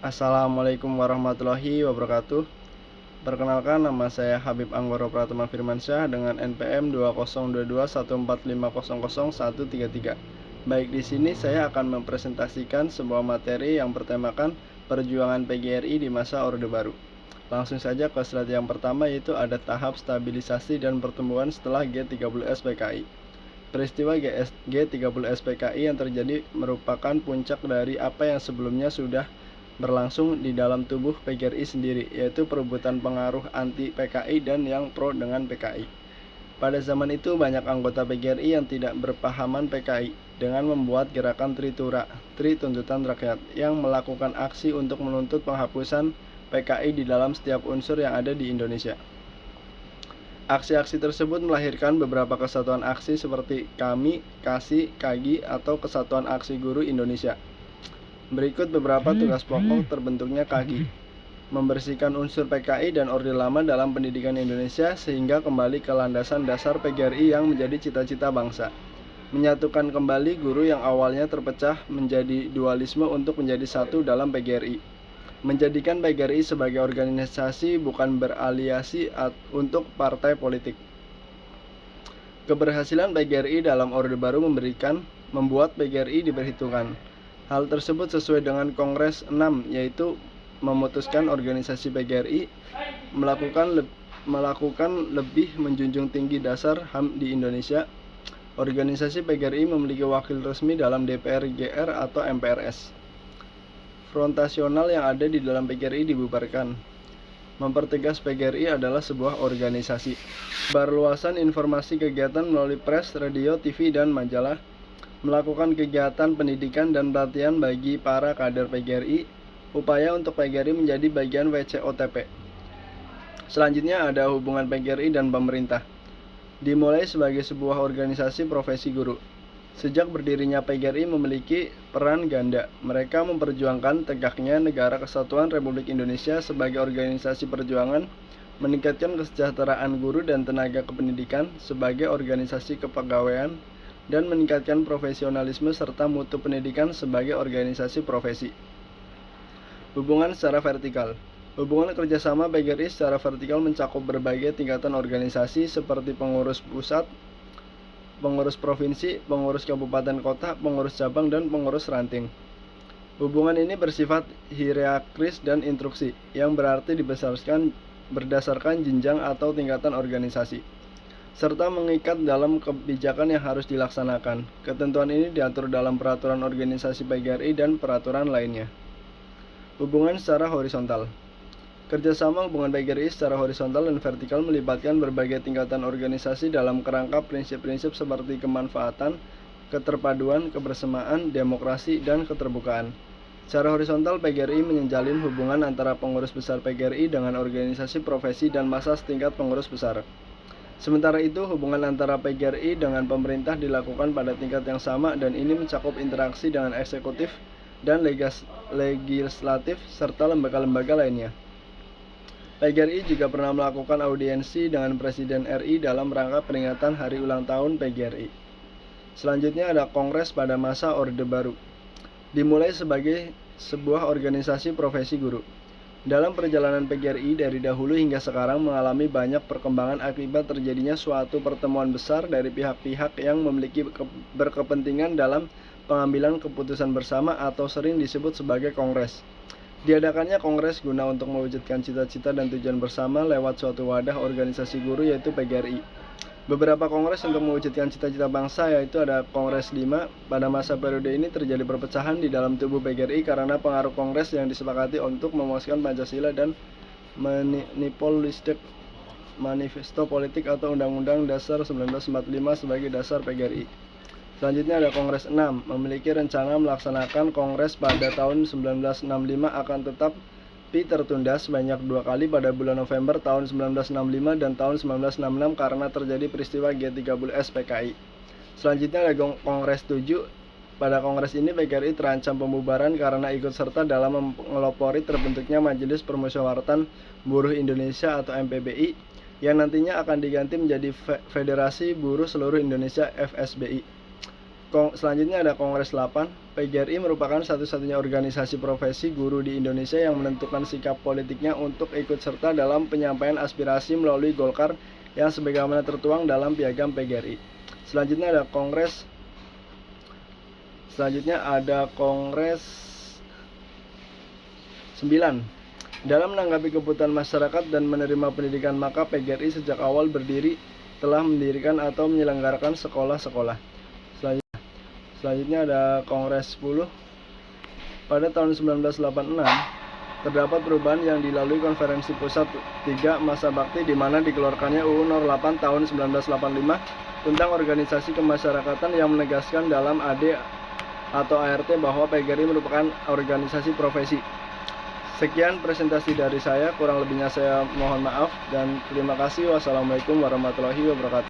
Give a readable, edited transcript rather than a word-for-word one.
Assalamualaikum warahmatullahi wabarakatuh. Perkenalkan, nama saya Habib Anggoro Pratama Firmansyah dengan NPM 202214500133. Baik, di sini saya akan mempresentasikan sebuah materi yang bertemakan perjuangan PGRI di masa Orde Baru. Langsung saja ke slide yang pertama, yaitu ada tahap stabilisasi dan pertumbuhan setelah G30S PKI. Peristiwa G30S PKI yang terjadi merupakan puncak dari apa yang sebelumnya sudah berlangsung di dalam tubuh PGRI sendiri, yaitu perebutan pengaruh anti PKI dan yang pro dengan PKI. Pada zaman itu banyak anggota PGRI yang tidak berpahaman PKI dengan membuat gerakan Tritura, Tri Tuntutan Rakyat, yang melakukan aksi untuk menuntut penghapusan PKI di dalam setiap unsur yang ada di Indonesia. Aksi-aksi tersebut melahirkan beberapa kesatuan aksi seperti KAMI, KASI, KAGI, atau Kesatuan Aksi Guru Indonesia. Berikut beberapa tugas pokok terbentuknya KAGI: membersihkan unsur PKI dan Orde Lama dalam pendidikan Indonesia sehingga kembali ke landasan dasar PGRI yang menjadi cita-cita bangsa. Menyatukan kembali guru yang awalnya terpecah menjadi dualisme untuk menjadi satu dalam PGRI. Menjadikan PGRI sebagai organisasi bukan beraliasi untuk partai politik. Keberhasilan PGRI dalam Orde Baru membuat PGRI diperhitungkan. Hal tersebut sesuai dengan Kongres 6, yaitu memutuskan organisasi PGRI melakukan lebih menjunjung tinggi dasar HAM di Indonesia. Organisasi PGRI memiliki wakil resmi dalam DPR GR atau MPRS. Frontasional yang ada di dalam PGRI dibubarkan. Mempertegas PGRI adalah sebuah organisasi. Perluasan informasi kegiatan melalui press, radio, TV, dan majalah. Melakukan kegiatan pendidikan dan pelatihan bagi para kader PGRI. Upaya untuk PGRI menjadi bagian WCOTP. Selanjutnya ada hubungan PGRI dan pemerintah. Dimulai sebagai sebuah organisasi profesi guru. Sejak berdirinya PGRI memiliki peran ganda. Mereka memperjuangkan tegaknya Negara Kesatuan Republik Indonesia sebagai organisasi perjuangan, meningkatkan kesejahteraan guru dan tenaga kependidikan sebagai organisasi kepegawaian, dan meningkatkan profesionalisme serta mutu pendidikan sebagai organisasi profesi. Hubungan secara vertikal. Hubungan kerjasama PGRI secara vertikal mencakup berbagai tingkatan organisasi seperti pengurus pusat, pengurus provinsi, pengurus kabupaten kota, pengurus cabang, dan pengurus ranting. Hubungan ini bersifat hierarkis dan instruksi, yang berarti berdasarkan jenjang atau tingkatan organisasi, serta mengikat dalam kebijakan yang harus dilaksanakan. Ketentuan ini diatur dalam peraturan organisasi PGRI dan peraturan lainnya. Hubungan secara horizontal. Kerjasama hubungan PGRI secara horizontal dan vertikal melibatkan berbagai tingkatan organisasi dalam kerangka prinsip-prinsip seperti kemanfaatan, keterpaduan, kebersamaan, demokrasi, dan keterbukaan. Secara horizontal, PGRI menjalin hubungan antara pengurus besar PGRI dengan organisasi profesi dan massa setingkat pengurus besar. Sementara itu, hubungan antara PGRI dengan pemerintah dilakukan pada tingkat yang sama, dan ini mencakup interaksi dengan eksekutif dan legislatif serta lembaga-lembaga lainnya. PGRI juga pernah melakukan audiensi dengan Presiden RI dalam rangka peringatan hari ulang tahun PGRI. Selanjutnya ada Kongres pada masa Orde Baru. Dimulai sebagai sebuah organisasi profesi guru. Dalam perjalanan PGRI dari dahulu hingga sekarang mengalami banyak perkembangan akibat terjadinya suatu pertemuan besar dari pihak-pihak yang memiliki berkepentingan dalam pengambilan keputusan bersama atau sering disebut sebagai kongres. Diadakannya kongres guna untuk mewujudkan cita-cita dan tujuan bersama lewat suatu wadah organisasi guru, yaitu PGRI. Beberapa kongres untuk mewujudkan cita-cita bangsa, yaitu ada Kongres 5. Pada masa periode ini terjadi perpecahan di dalam tubuh PGRI karena pengaruh kongres yang disepakati untuk memuaskan Pancasila dan manipulistik manifesto politik atau Undang-Undang Dasar 1945 sebagai dasar PGRI. Selanjutnya ada Kongres 6, memiliki rencana melaksanakan kongres pada tahun 1965 akan tetapi tertunda sebanyak 2 kali pada bulan November tahun 1965 dan tahun 1966 karena terjadi peristiwa G30S PKI. Selanjutnya ada Kongres 7. Pada kongres ini PGRI terancam pembubaran karena ikut serta dalam mengelopori terbentuknya Majelis Permusyawaratan Buruh Indonesia atau MPBI yang nantinya akan diganti menjadi Federasi Buruh Seluruh Indonesia FSBI. Selanjutnya ada Kongres 8. PGRI merupakan satu-satunya organisasi profesi guru di Indonesia yang menentukan sikap politiknya untuk ikut serta dalam penyampaian aspirasi melalui Golkar yang sebagaimana tertuang dalam piagam PGRI. Selanjutnya ada Kongres 9. Dalam menanggapi kebutuhan masyarakat dan menerima pendidikan, maka PGRI sejak awal berdiri telah mendirikan atau menyelenggarakan sekolah-sekolah. Selanjutnya ada Kongres 10. Pada tahun 1986, terdapat perubahan yang dilalui Konferensi Pusat 3 Masa Bakti di mana dikeluarkannya UU Nomor 8 tahun 1985 tentang organisasi kemasyarakatan yang menegaskan dalam AD atau ART bahwa PGRI merupakan organisasi profesi. Sekian presentasi dari saya, kurang lebihnya saya mohon maaf dan terima kasih. Wassalamualaikum warahmatullahi wabarakatuh.